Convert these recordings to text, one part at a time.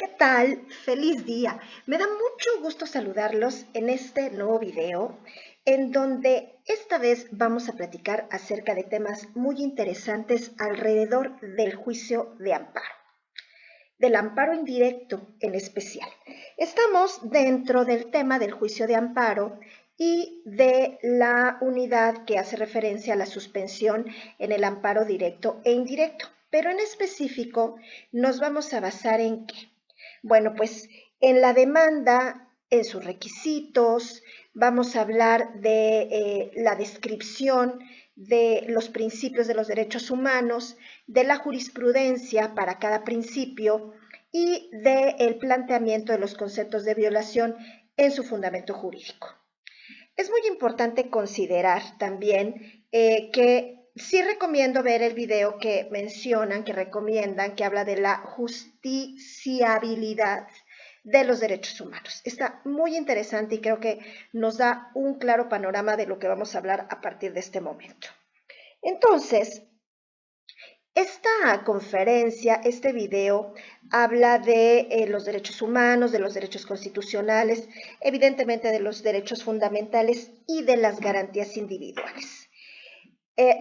¿Qué tal? ¡Feliz día! Me da mucho gusto saludarlos en este nuevo video, en donde esta vez vamos a platicar acerca de temas muy interesantes alrededor del juicio de amparo, del amparo indirecto en especial. Estamos dentro del tema del juicio de amparo y de la unidad que hace referencia a la suspensión en el amparo directo e indirecto, pero en específico nos vamos a basar en ¿qué? Bueno, pues en la demanda, en sus requisitos, vamos a hablar de la descripción de los principios de los derechos humanos, de la jurisprudencia para cada principio y del planteamiento de los conceptos de violación en su fundamento jurídico. Es muy importante considerar también que sí recomiendo ver el video que mencionan, que recomiendan, que habla de la justiciabilidad de los derechos humanos. Está muy interesante y creo que nos da un claro panorama de lo que vamos a hablar a partir de este momento. Entonces, esta conferencia, este video, habla de los derechos humanos, de los derechos constitucionales, evidentemente de los derechos fundamentales y de las garantías individuales.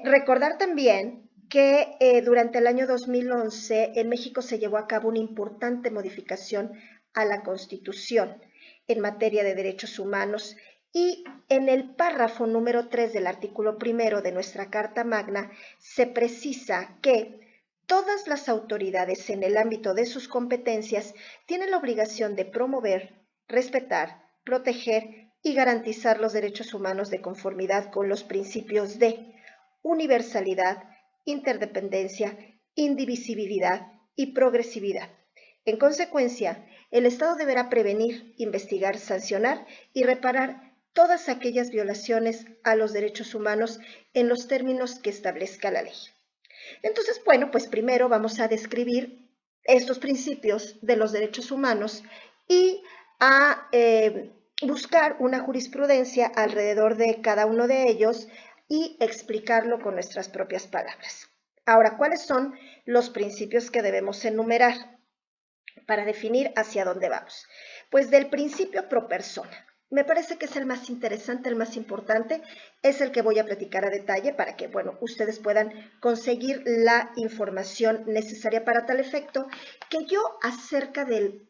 Recordar también que durante el año 2011 en México se llevó a cabo una importante modificación a la Constitución en materia de derechos humanos y en el párrafo número 3 del artículo primero de nuestra Carta Magna se precisa que todas las autoridades en el ámbito de sus competencias tienen la obligación de promover, respetar, proteger y garantizar los derechos humanos de conformidad con los principios de universalidad, interdependencia, indivisibilidad y progresividad. En consecuencia, el Estado deberá prevenir, investigar, sancionar y reparar todas aquellas violaciones a los derechos humanos en los términos que establezca la ley. Entonces, bueno, pues primero vamos a describir estos principios de los derechos humanos y a buscar una jurisprudencia alrededor de cada uno de ellos y explicarlo con nuestras propias palabras. Ahora, ¿cuáles son los principios que debemos enumerar para definir hacia dónde vamos? Pues del principio pro persona. Me parece que es el más interesante, el más importante, es el que voy a platicar a detalle para que, bueno, ustedes puedan conseguir la información necesaria para tal efecto, que yo acerca del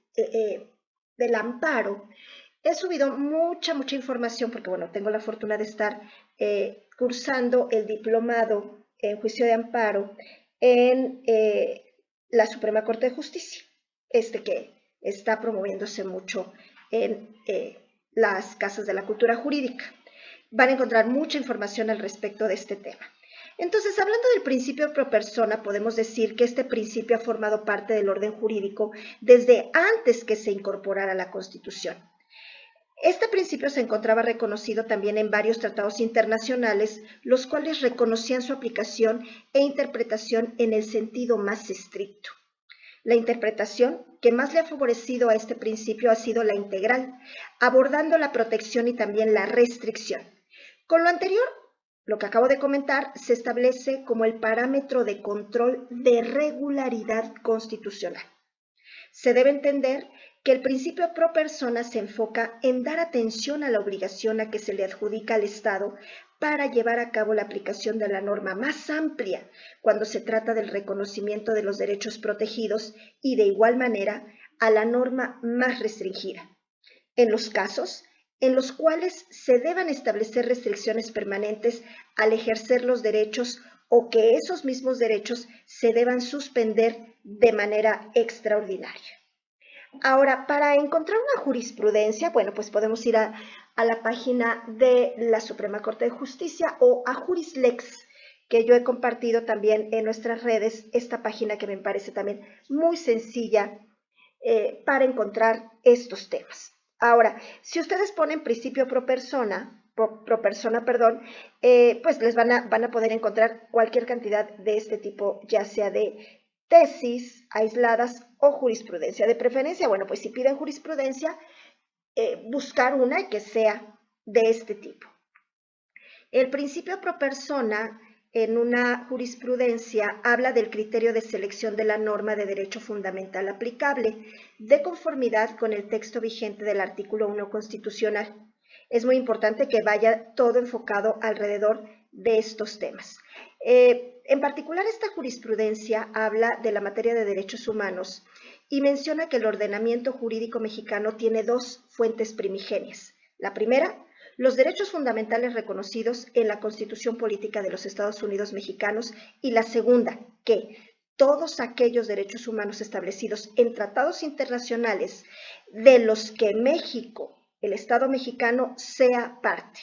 amparo he subido mucha información porque, bueno, tengo la fortuna de estar cursando el diplomado en juicio de amparo en la Suprema Corte de Justicia, que está promoviéndose mucho en las casas de la cultura jurídica. Van a encontrar mucha información al respecto de este tema. Entonces, hablando del principio pro persona, podemos decir que este principio ha formado parte del orden jurídico desde antes que se incorporara a la Constitución. Este principio se encontraba reconocido también en varios tratados internacionales, los cuales reconocían su aplicación e interpretación en el sentido más estricto. La interpretación que más le ha favorecido a este principio ha sido la integral, abordando la protección y también la restricción. Con lo anterior, lo que acabo de comentar, se establece como el parámetro de control de regularidad constitucional. Se debe entender que el principio pro persona se enfoca en dar atención a la obligación a que se le adjudica al Estado para llevar a cabo la aplicación de la norma más amplia cuando se trata del reconocimiento de los derechos protegidos y de igual manera a la norma más restringida. En los casos en los cuales se deban establecer restricciones permanentes al ejercer los derechos o que esos mismos derechos se deban suspender de manera extraordinaria. Ahora, para encontrar una jurisprudencia, bueno, pues podemos ir a la página de la Suprema Corte de Justicia o a JurisLex, que yo he compartido también en nuestras redes, esta página que me parece también muy sencilla para encontrar estos temas. Ahora, si ustedes ponen principio pro persona, pues les van a poder encontrar cualquier cantidad de este tipo, ya sea de tesis aisladas o jurisprudencia. De preferencia, bueno, pues si piden jurisprudencia, buscar una que sea de este tipo. El principio pro persona en una jurisprudencia, habla del criterio de selección de la norma de derecho fundamental aplicable, de conformidad con el texto vigente del artículo 1 constitucional. Es muy importante que vaya todo enfocado alrededor de estos temas. En particular, esta jurisprudencia habla de la materia de derechos humanos y menciona que el ordenamiento jurídico mexicano tiene dos fuentes primigenias. La primera, los derechos fundamentales reconocidos en la Constitución Política de los Estados Unidos Mexicanos, y la segunda, que todos aquellos derechos humanos establecidos en tratados internacionales de los que México, el Estado mexicano, sea parte.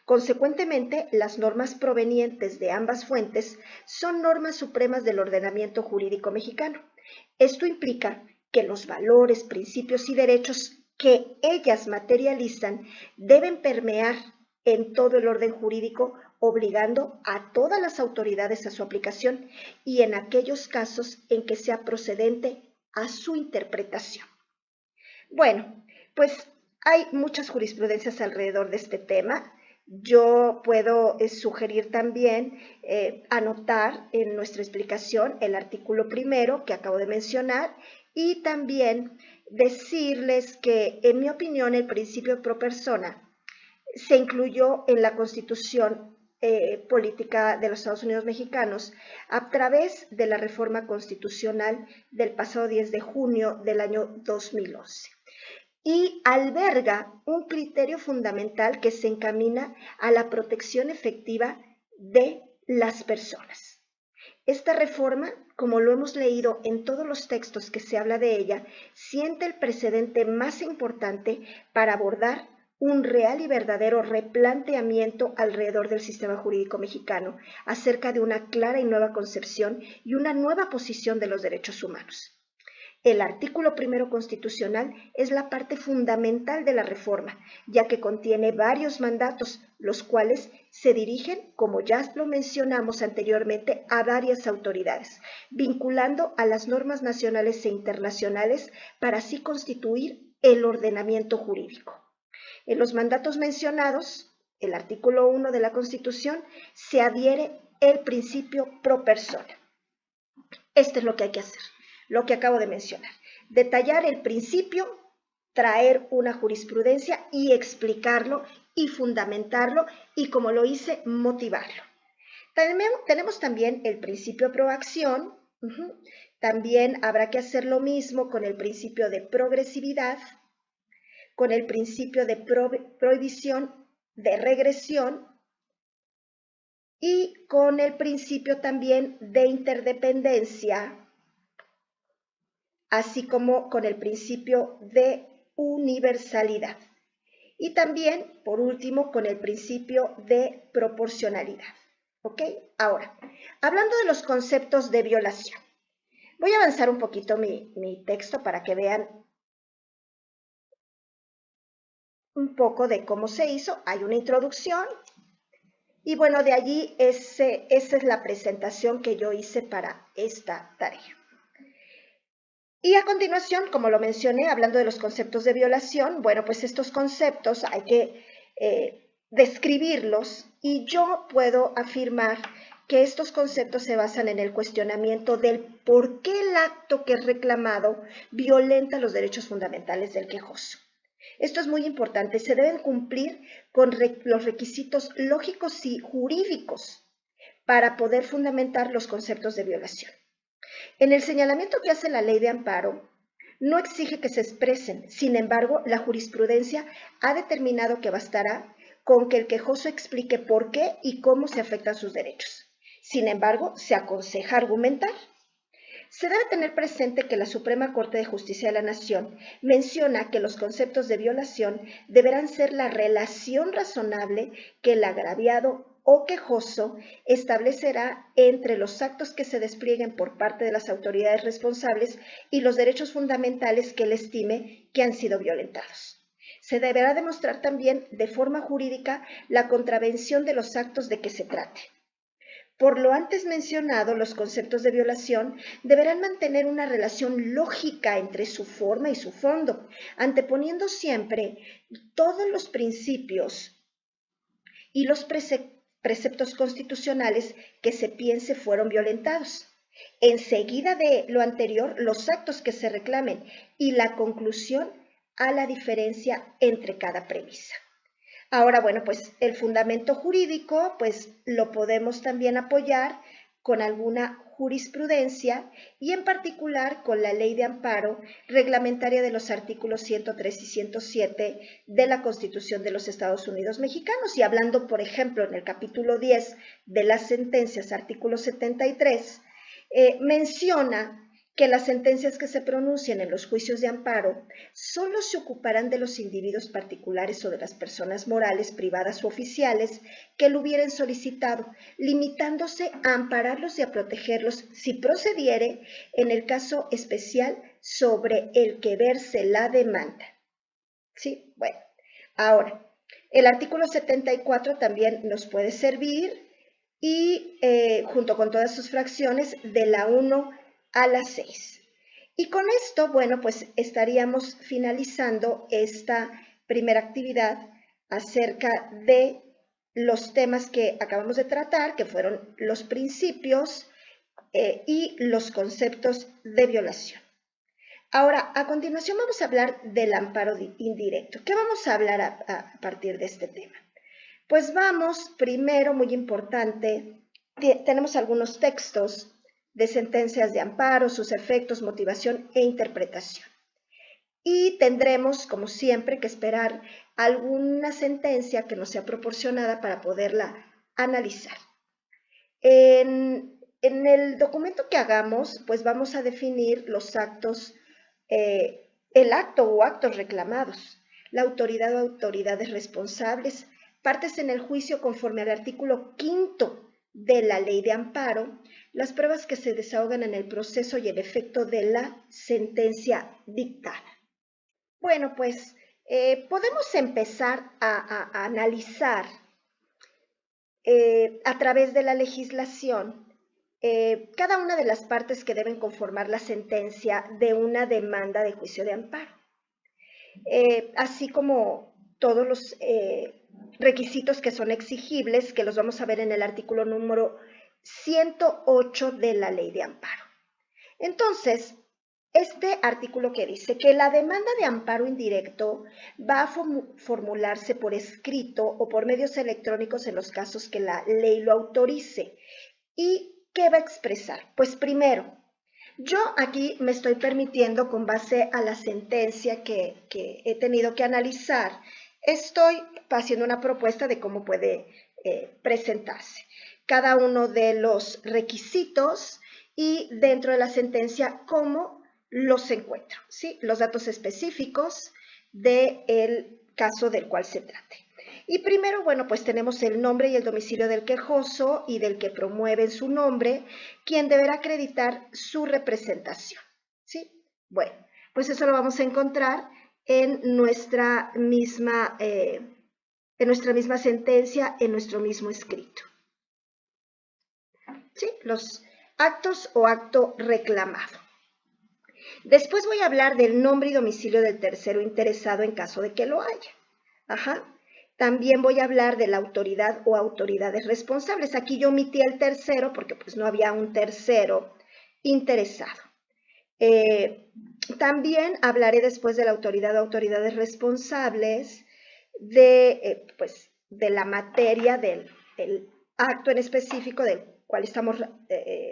Consecuentemente, las normas provenientes de ambas fuentes son normas supremas del ordenamiento jurídico mexicano. Esto implica que los valores, principios y derechos que ellas materializan deben permear en todo el orden jurídico, obligando a todas las autoridades a su aplicación y en aquellos casos en que sea procedente a su interpretación. Bueno, pues hay muchas jurisprudencias alrededor de este tema. Yo puedo sugerir también anotar en nuestra explicación el artículo primero que acabo de mencionar y también decirles que, en mi opinión, el principio pro persona se incluyó en la Constitución política de los Estados Unidos mexicanos a través de la reforma constitucional del pasado 10 de junio del año 2011. Y alberga un criterio fundamental que se encamina a la protección efectiva de las personas. Esta reforma, como lo hemos leído en todos los textos que se habla de ella, siente el precedente más importante para abordar un real y verdadero replanteamiento alrededor del sistema jurídico mexicano, acerca de una clara y nueva concepción y una nueva posición de los derechos humanos. El artículo primero constitucional es la parte fundamental de la reforma, ya que contiene varios mandatos, los cuales se dirigen, como ya lo mencionamos anteriormente, a varias autoridades, vinculando a las normas nacionales e internacionales para así constituir el ordenamiento jurídico. En los mandatos mencionados, el artículo 1 de la Constitución, se adhiere el principio pro persona. Esto es lo que hay que hacer, lo que acabo de mencionar. Detallar el principio, traer una jurisprudencia y explicarlo y fundamentarlo y, como lo hice, motivarlo. Tenemos también el principio pro acción. También habrá que hacer lo mismo con el principio de progresividad, con el principio de prohibición, de regresión y con el principio también de interdependencia, así como con el principio de universalidad. Y también, por último, con el principio de proporcionalidad. ¿Ok? Ahora, hablando de los conceptos de violación, voy a avanzar un poquito mi texto para que vean un poco de cómo se hizo. Hay una introducción y bueno, de allí esa es la presentación que yo hice para esta tarea. Y a continuación, como lo mencioné, hablando de los conceptos de violación, bueno, pues estos conceptos hay que describirlos y yo puedo afirmar que estos conceptos se basan en el cuestionamiento del por qué el acto que es reclamado violenta los derechos fundamentales del quejoso. Esto es muy importante, se deben cumplir con los requisitos lógicos y jurídicos para poder fundamentar los conceptos de violación. En el señalamiento que hace la ley de amparo, no exige que se expresen, sin embargo, la jurisprudencia ha determinado que bastará con que el quejoso explique por qué y cómo se afectan sus derechos. Sin embargo, se aconseja argumentar. Se debe tener presente que la Suprema Corte de Justicia de la Nación menciona que los conceptos de violación deberán ser la relación razonable que el agraviado o quejoso establecerá entre los actos que se desplieguen por parte de las autoridades responsables y los derechos fundamentales que él estime que han sido violentados. Se deberá demostrar también de forma jurídica la contravención de los actos de que se trate. Por lo antes mencionado, los conceptos de violación deberán mantener una relación lógica entre su forma y su fondo, anteponiendo siempre todos los principios y los preceptos preceptos constitucionales que se piense fueron violentados. Enseguida de lo anterior, los actos que se reclamen y la conclusión a la diferencia entre cada premisa. Ahora, bueno, pues el fundamento jurídico, pues lo podemos también apoyar con alguna jurisprudencia y en particular con la Ley de Amparo reglamentaria de los artículos 103 y 107 de la Constitución de los Estados Unidos Mexicanos. Y hablando, por ejemplo, en el capítulo 10 de las sentencias, artículo 73, menciona que las sentencias que se pronuncien en los juicios de amparo solo se ocuparán de los individuos particulares o de las personas morales, privadas o oficiales que lo hubieran solicitado, limitándose a ampararlos y a protegerlos si procediere en el caso especial sobre el que verse la demanda. ¿Sí? Bueno, ahora, el artículo 74 también nos puede servir y junto con todas sus fracciones de la 1 a las 6. Y con esto, bueno, pues estaríamos finalizando esta primera actividad acerca de los temas que acabamos de tratar, que fueron los principios y los conceptos de violación. Ahora, a continuación vamos a hablar del amparo indirecto. ¿Qué vamos a hablar a partir de este tema? Pues vamos, primero, muy importante, tenemos algunos textos de sentencias de amparo, sus efectos, motivación e interpretación. Y tendremos, como siempre, que esperar alguna sentencia que nos sea proporcionada para poderla analizar. En el documento que hagamos, pues vamos a definir los actos, el acto o actos reclamados, la autoridad o autoridades responsables, partes en el juicio conforme al artículo 5 de la Ley de Amparo, las pruebas que se desahogan en el proceso y el efecto de la sentencia dictada. Bueno, pues podemos empezar a analizar a través de la legislación cada una de las partes que deben conformar la sentencia de una demanda de juicio de amparo, así como todos los requisitos que son exigibles, que los vamos a ver en el artículo número 108 de la Ley de Amparo. Entonces, este artículo que dice que la demanda de amparo indirecto va a formularse por escrito o por medios electrónicos en los casos que la ley lo autorice. ¿Y qué va a expresar? Pues primero, yo aquí me estoy permitiendo, con base a la sentencia que he tenido que analizar, estoy haciendo una propuesta de cómo puede presentarse cada uno de los requisitos y dentro de la sentencia cómo los encuentro, ¿sí? Los datos específicos del caso del cual se trate. Y primero, bueno, pues tenemos el nombre y el domicilio del quejoso y del que promueve su nombre, quien deberá acreditar su representación, ¿sí? Bueno, pues eso lo vamos a encontrar en nuestra misma sentencia, en nuestro mismo escrito. ¿Sí? Los actos o acto reclamado. Después voy a hablar del nombre y domicilio del tercero interesado en caso de que lo haya. Ajá. También voy a hablar de la autoridad o autoridades responsables. Aquí yo omití el tercero porque pues no había un tercero interesado. También hablaré después de la autoridad o autoridades responsables de la materia del acto en específico del cual estamos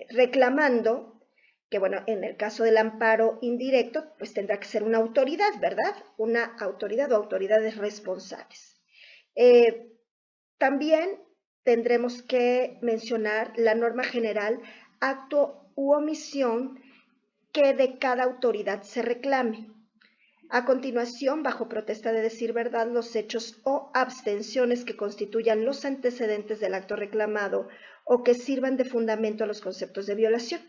reclamando, que bueno, en el caso del amparo indirecto, pues tendrá que ser una autoridad, ¿verdad? Una autoridad o autoridades responsables. También tendremos que mencionar la norma general, acto u omisión que de cada autoridad se reclame. A continuación, bajo protesta de decir verdad, los hechos o abstenciones que constituyan los antecedentes del acto reclamado o que sirvan de fundamento a los conceptos de violación.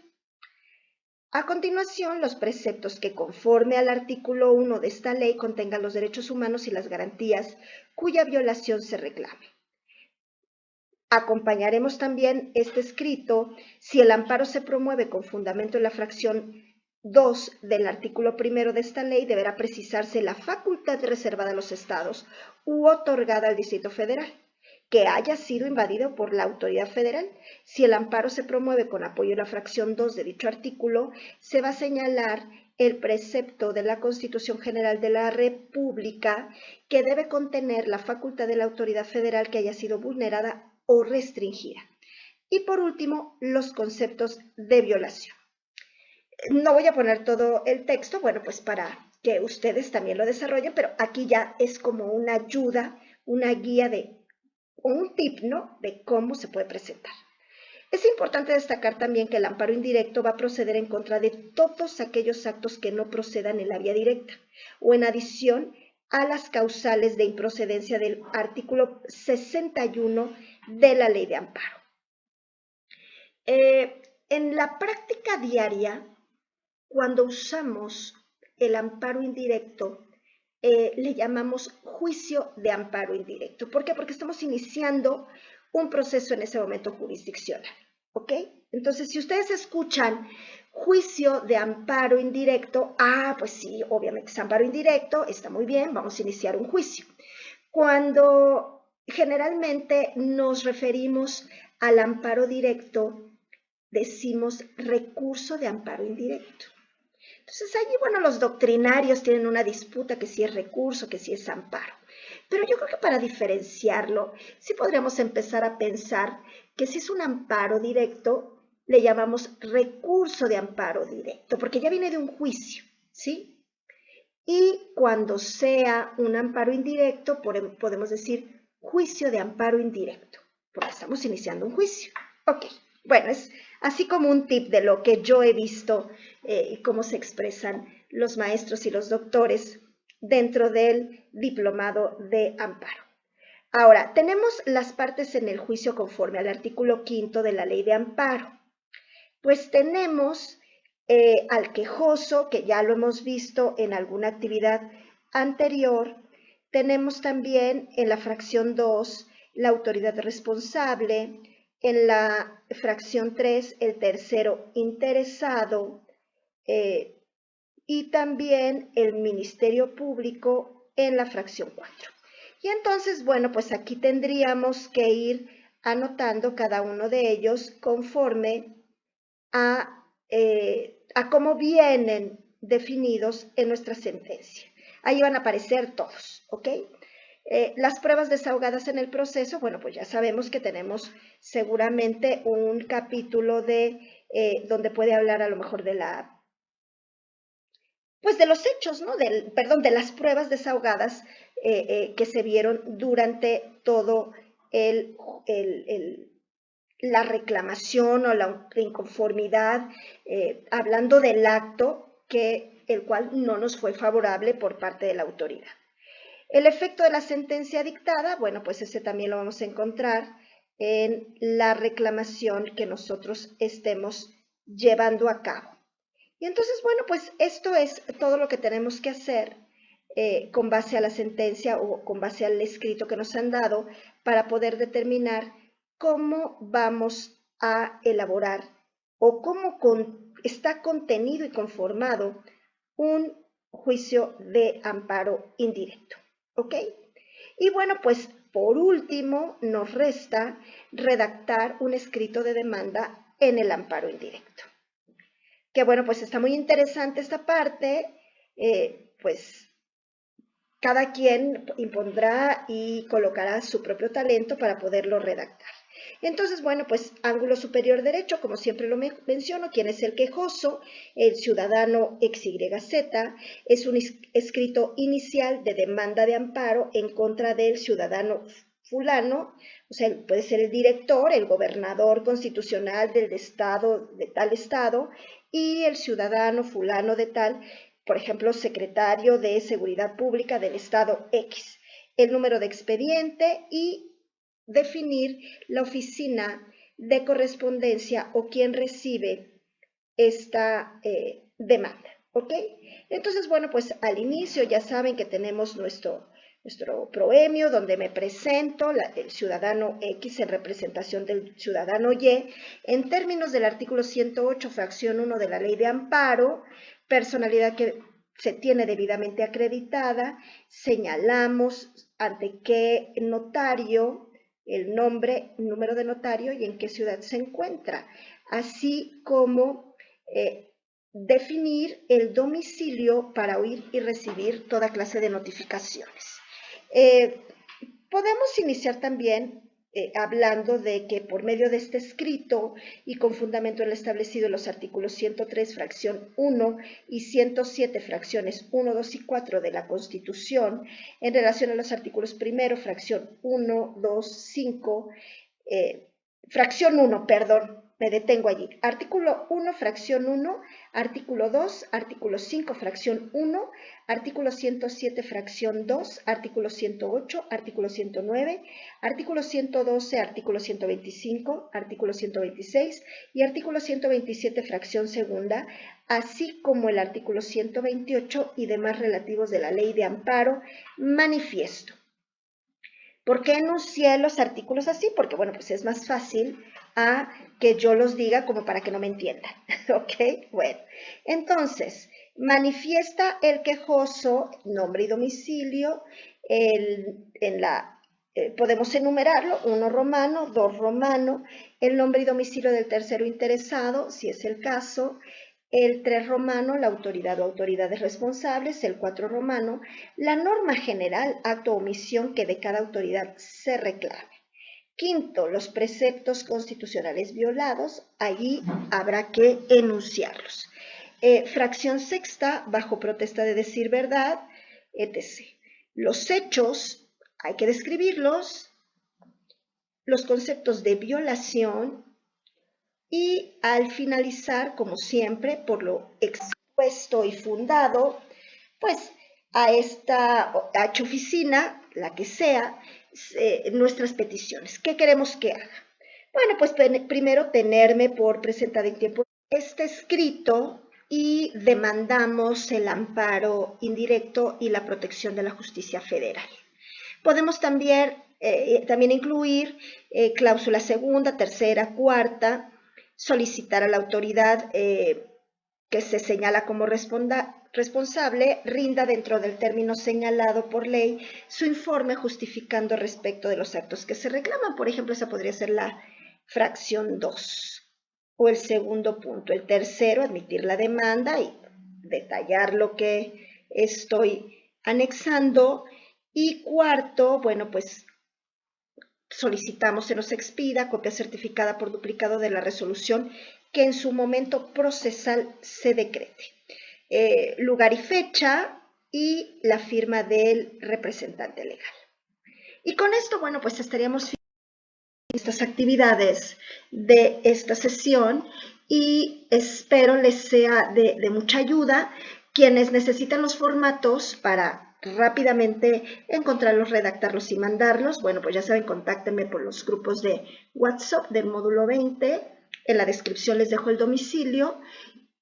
A continuación, los preceptos que conforme al artículo 1 de esta ley contengan los derechos humanos y las garantías cuya violación se reclame. Acompañaremos también este escrito si el amparo se promueve con fundamento en la fracción 2 del artículo 1 de esta ley, deberá precisarse la facultad reservada a los estados u otorgada al Distrito Federal. que haya sido invadido por la autoridad federal. Si el amparo se promueve con apoyo a la fracción 2 de dicho artículo, se va a señalar el precepto de la Constitución General de la República que debe contener la facultad de la autoridad federal que haya sido vulnerada o restringida. Y por último, los conceptos de violación. No voy a poner todo el texto, bueno, pues para que ustedes también lo desarrollen, pero aquí ya es como una ayuda, una guía o un tip, ¿no?, de cómo se puede presentar. Es importante destacar también que el amparo indirecto va a proceder en contra de todos aquellos actos que no procedan en la vía directa o en adición a las causales de improcedencia del artículo 61 de la Ley de Amparo. En la práctica diaria, cuando usamos el amparo indirecto, le llamamos juicio de amparo indirecto. ¿Por qué? Porque estamos iniciando un proceso en ese momento jurisdiccional, ¿ok? Entonces, si ustedes escuchan juicio de amparo indirecto, pues sí, obviamente es amparo indirecto, está muy bien, vamos a iniciar un juicio. Cuando generalmente nos referimos al amparo directo, decimos recurso de amparo indirecto. Entonces allí, bueno, los doctrinarios tienen una disputa que si es recurso, que si es amparo. Pero yo creo que para diferenciarlo, sí podríamos empezar a pensar que si es un amparo directo, le llamamos recurso de amparo directo, porque ya viene de un juicio, ¿sí? Y cuando sea un amparo indirecto, podemos decir juicio de amparo indirecto, porque estamos iniciando un juicio. Ok, bueno, es así como un tip de lo que yo he visto y cómo se expresan los maestros y los doctores dentro del diplomado de amparo. Ahora, tenemos las partes en el juicio conforme al artículo 5 de la Ley de Amparo. Pues tenemos al quejoso, que ya lo hemos visto en alguna actividad anterior. Tenemos también en la fracción 2 la autoridad responsable, en la fracción 3 el tercero interesado y también el Ministerio Público en la fracción 4. Y entonces, bueno, pues aquí tendríamos que ir anotando cada uno de ellos conforme a cómo vienen definidos en nuestra sentencia. Ahí van a aparecer todos, ¿ok? Las pruebas desahogadas en el proceso, bueno, pues ya sabemos que tenemos seguramente un capítulo donde puede hablar a lo mejor de pues de los hechos, ¿no? De las pruebas desahogadas que se vieron durante todo la reclamación o la inconformidad, hablando del acto el cual no nos fue favorable por parte de la autoridad. El efecto de la sentencia dictada, bueno, pues ese también lo vamos a encontrar en la reclamación que nosotros estemos llevando a cabo. Y entonces, bueno, pues esto es todo lo que tenemos que hacer con base a la sentencia o con base al escrito que nos han dado para poder determinar cómo vamos a elaborar o cómo está contenido y conformado un juicio de amparo indirecto, ¿ok? Y bueno, pues por último nos resta redactar un escrito de demanda en el amparo indirecto. Que bueno, pues está muy interesante esta parte, pues cada quien impondrá y colocará su propio talento para poderlo redactar. Entonces, bueno, pues ángulo superior derecho, como siempre lo menciono, ¿quién es el quejoso? El ciudadano XYZ, es un escrito inicial de demanda de amparo en contra del ciudadano fulano, o sea, puede ser el director, el gobernador constitucional del estado, de tal estado, y el ciudadano fulano de tal, por ejemplo, secretario de Seguridad Pública del estado X, el número de expediente y definir la oficina de correspondencia o quien recibe esta demanda, ¿ok? Entonces, bueno, pues al inicio ya saben que tenemos nuestro proemio donde me presento, el ciudadano X en representación del ciudadano Y, en términos del artículo 108, fracción 1 de la Ley de Amparo, personalidad que se tiene debidamente acreditada, señalamos ante qué notario el nombre, número de notario y en qué ciudad se encuentra, así como definir el domicilio para oír y recibir toda clase de notificaciones. Podemos iniciar también hablando de que por medio de este escrito y con fundamento en lo establecido en los artículos 103, fracción 1 y 107, fracciones 1, 2 y 4 de la Constitución, en relación a los artículos primero, fracción 1, 2, 5, fracción 1, perdón, me detengo allí. Artículo 1, fracción 1, artículo 2, artículo 5, fracción 1, artículo 107, fracción 2, artículo 108, artículo 109, artículo 112, artículo 125, artículo 126 y artículo 127, fracción segunda, así como el artículo 128 y demás relativos de la Ley de Amparo, manifiesto. ¿Por qué enuncié los artículos así? Porque, bueno, pues es más fácil a que yo los diga como para que no me entiendan, ¿ok? Bueno, entonces, manifiesta el quejoso nombre y domicilio, podemos enumerarlo, 1 romano, 2 romano, el nombre y domicilio del tercero interesado, si es el caso, el 3 romano, la autoridad o autoridades responsables, el 4 romano, la norma general, acto o omisión que de cada autoridad se reclame. Quinto, los preceptos constitucionales violados, allí habrá que enunciarlos. Fracción sexta, bajo protesta de decir verdad, etc. Los hechos, hay que describirlos, los conceptos de violación, y al finalizar, como siempre, por lo expuesto y fundado, pues a esta oficina, la que sea, nuestras peticiones. ¿Qué queremos que haga? Bueno, pues primero tenerme por presentada en tiempo este escrito y demandamos el amparo indirecto y la protección de la justicia federal. Podemos también incluir cláusula segunda, tercera, cuarta, solicitar a la autoridad que se señala como responsable rinda dentro del término señalado por ley su informe justificando respecto de los actos que se reclaman. Por ejemplo, esa podría ser la fracción 2 o el segundo punto. El tercero, admitir la demanda y detallar lo que estoy anexando. Y cuarto, bueno, pues solicitamos se nos expida copia certificada por duplicado de la resolución que en su momento procesal se decrete. Lugar y fecha y la firma del representante legal. Y con esto, bueno, pues estaríamos finalizando estas actividades de esta sesión y espero les sea de mucha ayuda. Quienes necesitan los formatos para rápidamente encontrarlos, redactarlos y mandarlos, bueno, pues ya saben, contáctenme por los grupos de WhatsApp del módulo 20, en la descripción les dejo el domicilio,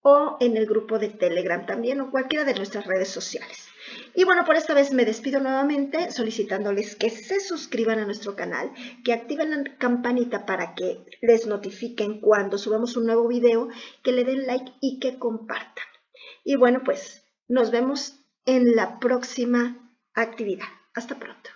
o en el grupo de Telegram también, o cualquiera de nuestras redes sociales. Y bueno, por esta vez me despido nuevamente solicitándoles que se suscriban a nuestro canal, que activen la campanita para que les notifiquen cuando subamos un nuevo video, que le den like y que compartan. Y bueno, pues nos vemos en la próxima actividad. Hasta pronto.